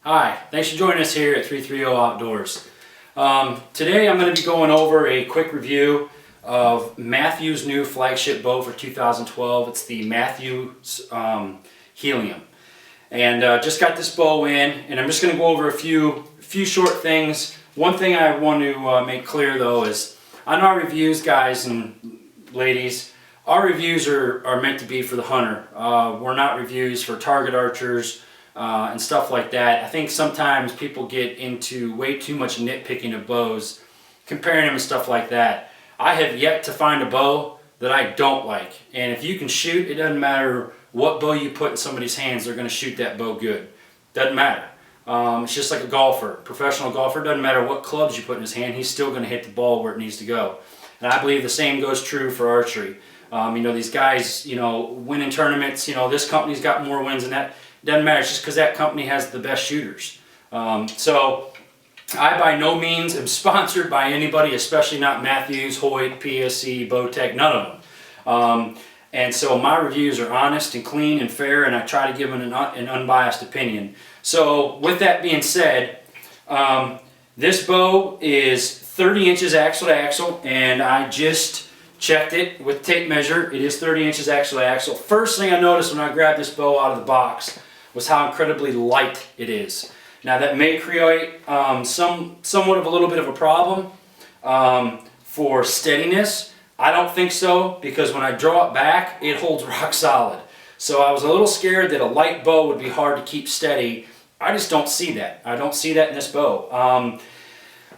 Hi, thanks for joining us here at 330 Outdoors. Today I'm going to be going over a quick review of Mathews' new flagship bow for 2012. It's the Mathews Heli-m. And just got this bow in, and I'm just going to go over a few short things. One thing I want to make clear though is on our reviews, guys and ladies, our reviews are meant to be for the hunter. We're not reviews for target archers and stuff like that. I think sometimes people get into way too much nitpicking of bows, comparing them and stuff like that. I have yet to find a bow that I don't like. And if you can shoot, it doesn't matter what bow you put in somebody's hands, they're going to shoot that bow good. Doesn't matter. It's just like a golfer, professional golfer. Doesn't matter what clubs you put in his hand, he's still going to hit the ball where it needs to go. And I believe the same goes true for archery. You know, these guys, winning tournaments, this company's got more wins than that. Doesn't matter, it's just because that company has the best shooters. So I by no means am sponsored by anybody, especially not Mathews, Hoyt, PSC, Bowtech, none of them. And so my reviews are honest and clean and fair, and I try to give an unbiased opinion. So with that being said, this bow is 30 inches axle to axle, and I just checked it with tape measure. It is 30 inches axle to axle. First thing I noticed when I grabbed this bow out of the box was how incredibly light it is. Now that may create somewhat of a little bit of a problem for steadiness. I don't think so, because when I draw it back, it holds rock solid. So I was a little scared that a light bow would be hard to keep steady. I just don't see that. I don't see that in this bow.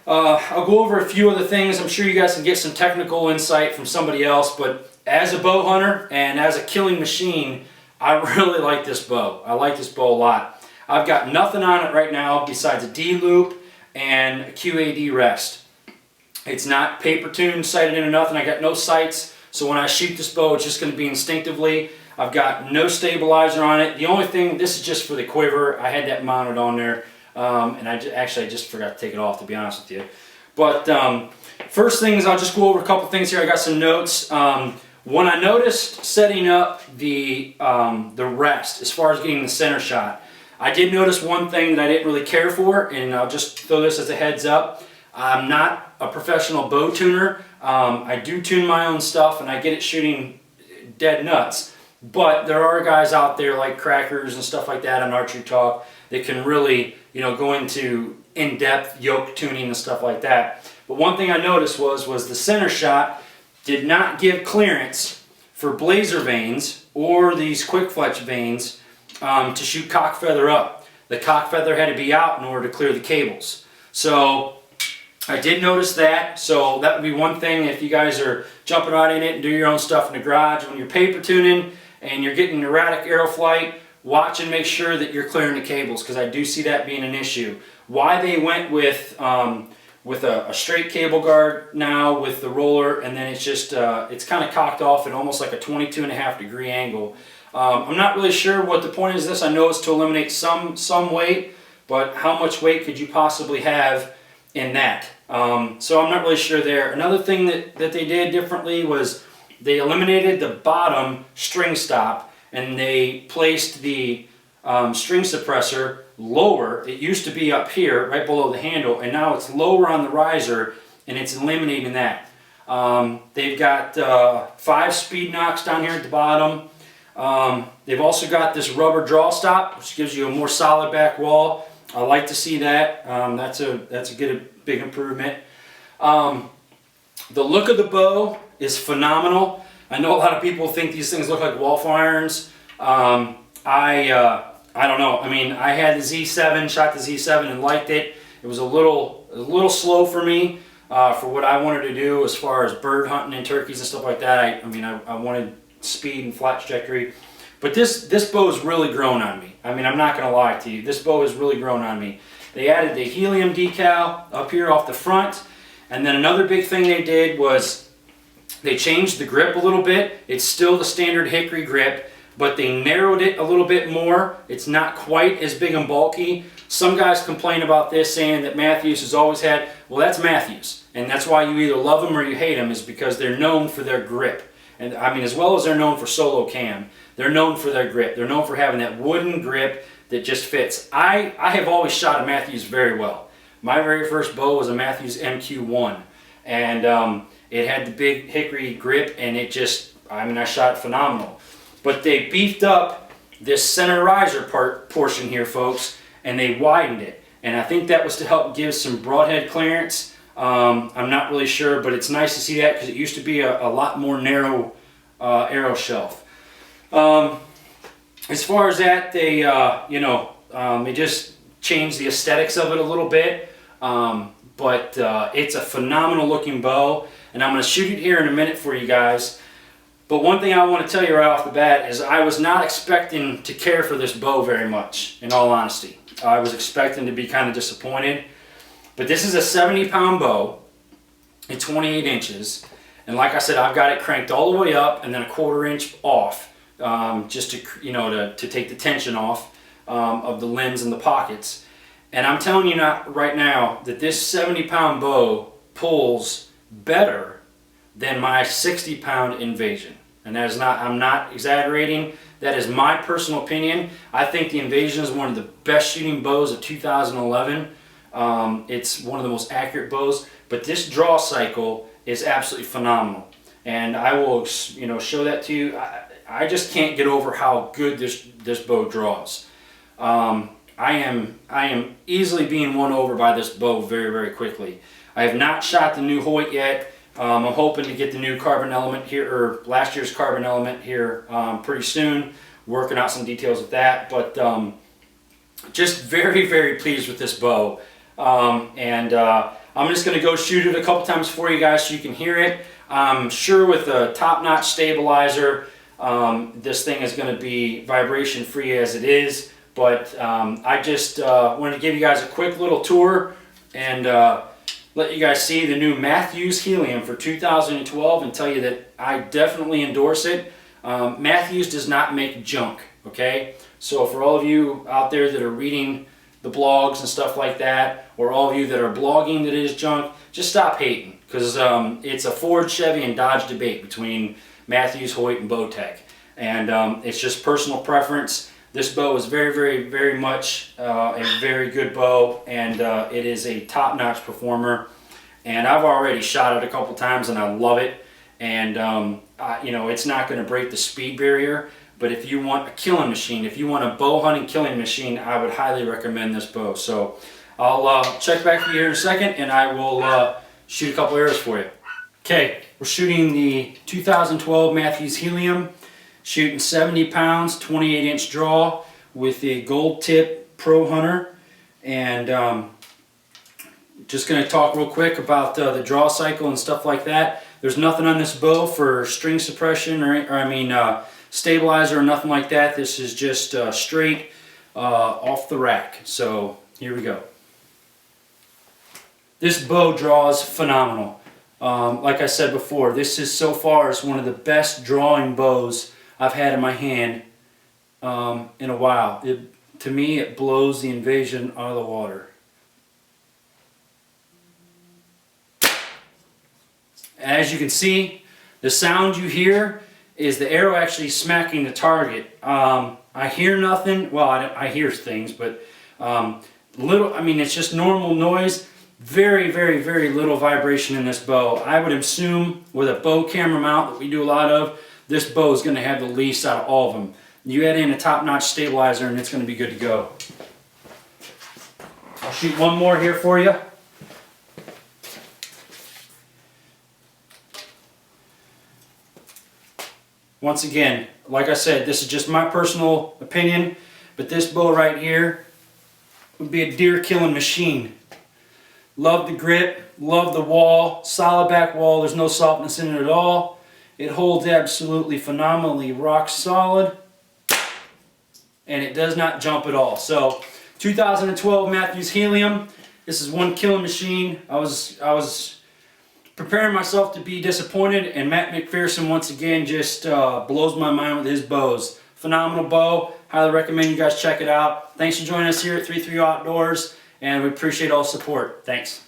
I'll go over a few other things. I'm sure you guys can get some technical insight from somebody else, but as a bow hunter and as a killing machine, I really like this bow. I like this bow a lot. I've got nothing on it right now besides a D-loop and a QAD rest. It's not paper tuned, sighted in or nothing. I got no sights, so when I shoot this bow, it's just going to be instinctively. I've got no stabilizer on it. The only thing, this is just for the quiver. I had that mounted on there, and I just forgot to take it off, to be honest with you. But first things, I'll just go over a couple things here. I got some notes. When I noticed setting up the rest, as far as getting the center shot, I did notice one thing that I didn't really care for, and I'll just throw this as a heads up. I'm not a professional bow tuner. I do tune my own stuff, and I get it shooting dead nuts. But there are guys out there like Crackers and stuff like that on Archery Talk that can really, go into in-depth yoke tuning and stuff like that. But one thing I noticed was the center shot did not give clearance for blazer vanes or these quick fletch vanes to shoot cock feather up. The cock feather had to be out in order to clear the cables. So I did notice that, so that would be one thing if you guys are jumping out in it and do your own stuff in the garage. When you're paper tuning and you're getting erratic arrow flight, watch and make sure that you're clearing the cables, because I do see that being an issue. Why they went with a straight cable guard now with the roller, and then it's just it's kind of cocked off at almost like a 22.5-degree angle. I'm not really sure what the point is of this. I know it's to eliminate some weight, but how much weight could you possibly have in that? So I'm not really sure there. Another thing that they did differently was they eliminated the bottom string stop, and they placed the string suppressor lower. It used to be up here right below the handle, and now it's lower on the riser, and it's eliminating that. They've got 5 speed knocks down here at the bottom. They've also got this rubber draw stop, which gives you a more solid back wall. I like to see that. That's a big improvement. The look of the bow is phenomenal. I know a lot of people think these things look like waffle irons. I don't know. I mean, I had the Z7, shot the Z7 and liked it. It was a little slow for me for what I wanted to do as far as bird hunting and turkeys and stuff like that. I wanted speed and flat trajectory. But this bow has really grown on me. I mean, I'm not going to lie to you. This bow has really grown on me. They added the Heli-m decal up here off the front. And then another big thing they did was they changed the grip a little bit. It's still the standard hickory grip, but they narrowed it a little bit more. It's not quite as big and bulky. Some guys complain about this, saying that Mathews has always had, well, that's Mathews. And that's why you either love them or you hate them, is because they're known for their grip. And I mean, as well as they're known for solo cam, they're known for their grip. They're known for having that wooden grip that just fits. I have always shot a Mathews very well. My very first bow was a Mathews MQ1, and it had the big hickory grip, and it just, I mean, I shot it phenomenal. But they beefed up this center riser portion here, folks, and they widened it. And I think that was to help give some broadhead clearance. I'm not really sure, but it's nice to see that because it used to be a lot more narrow arrow shelf. As far as that, they they just changed the aesthetics of it a little bit. But it's a phenomenal looking bow, and I'm going to shoot it here in a minute for you guys. But one thing I want to tell you right off the bat is I was not expecting to care for this bow very much, in all honesty. I was expecting to be kind of disappointed. But this is a 70-pound bow at 28 inches. And like I said, I've got it cranked all the way up and then a 1/4 inch off, just to take the tension off of the limbs and the pockets. And I'm telling you right now that this 70-pound bow pulls better than my 60-pound Invasion. And that is not, I'm not exaggerating. That is my personal opinion. I think the Invasion is one of the best shooting bows of 2011. It's one of the most accurate bows, but this draw cycle is absolutely phenomenal. And I will, show that to you. I just can't get over how good this bow draws. I am easily being won over by this bow very, very quickly. I have not shot the new Hoyt yet. I'm hoping to get the new carbon element here, or last year's carbon element here pretty soon. Working out some details with that, but just very, very pleased with this bow. I'm just going to go shoot it a couple times for you guys so you can hear it. I'm sure with a top-notch stabilizer, this thing is going to be vibration free as it is. But I just wanted to give you guys a quick little tour and let you guys see the new Mathews Heli-m for 2012 and tell you that I definitely endorse it. Mathews does not make junk, okay? So for all of you out there that are reading the blogs and stuff like that, or all of you that are blogging that it is junk, just stop hating, because it's a Ford, Chevy, and Dodge debate between Mathews, Hoyt, and Bowtech. And it's just personal preference. This bow is very, very, very much a very good bow, and it is a top-notch performer. And I've already shot it a couple times, and I love it. And it's not going to break the speed barrier. But if you want a killing machine, if you want a bow hunting killing machine, I would highly recommend this bow. So I'll check back with you here in a second, and I will shoot a couple arrows for you. Okay, we're shooting the 2012 Mathews Heli-m. Shooting 70 pounds, 28 inch draw with the gold tip Pro Hunter. And just going to talk real quick about the draw cycle and stuff like that. There's nothing on this bow for string suppression or stabilizer or nothing like that. This is just straight off the rack. So here we go. This bow draws phenomenal. Like I said before, this is so far is one of the best drawing bows I've had in my hand in a while. To me, it blows the Invasion out of the water. As you can see, the sound you hear is the arrow actually smacking the target. I hear nothing. Well, I hear things, but it's just normal noise. Very, very, very little vibration in this bow. I would assume with a bow camera mount that we do a lot of, this bow is going to have the least out of all of them. You add in a top-notch stabilizer and it's going to be good to go. I'll shoot one more here for you. Once again, like I said, this is just my personal opinion, but this bow right here would be a deer killing machine. Love the grip, love the wall, solid back wall, there's no softness in it at all. It holds absolutely phenomenally rock solid, and it does not jump at all. So 2012 Mathews Heli-m, this is one killing machine. I was preparing myself to be disappointed, and Matt McPherson once again just blows my mind with his bows. Phenomenal bow. Highly recommend you guys check it out. Thanks for joining us here at 330 Outdoors, and we appreciate all the support. Thanks.